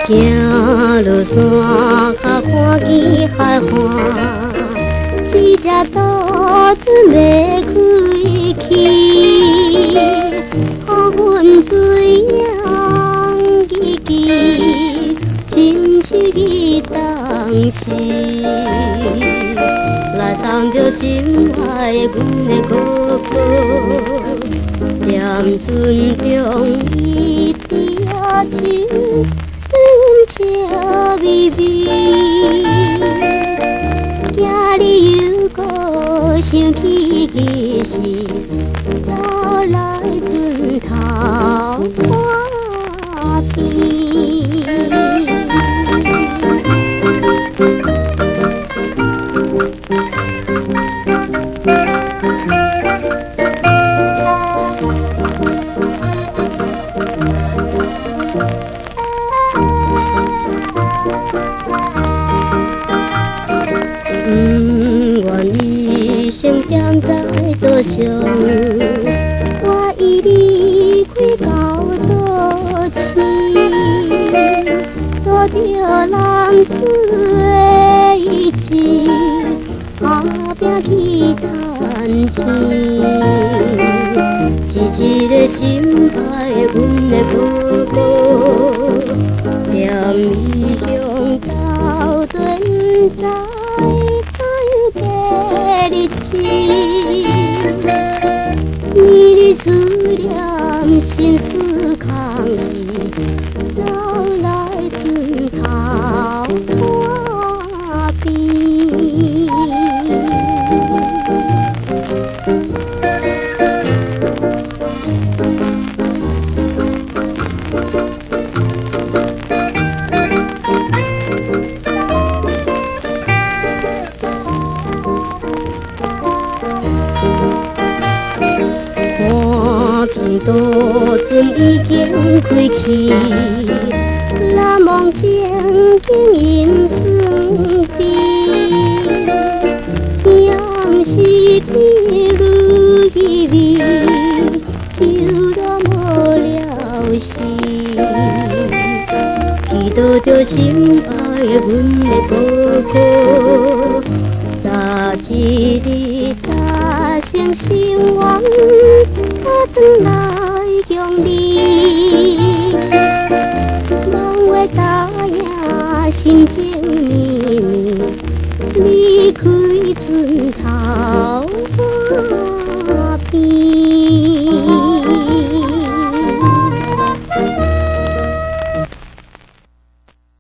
行落山下看见海岸，一只刀子要开去，看阮水扬起起，亲像伊当时，来送着心爱的阮的哥哥，念船中伊的情。笑微微，今日又搁想起迄时，走来船头看边。愿一生踮在岛上，我与你开到做亲，渡着男子的意志，打拼去赚钱。一个心爱的阮的哥哥，踮异乡到底不知。日子，你的思念心事空去，走来船头看边。看见渡船已经开去，难忘情景因酸甜，乡是变愈依偎，犹若无了时。祈祷着心爱的阮的哥哥，早一日达成心愿。我转来向你，梦话答应，心情绵绵，离开。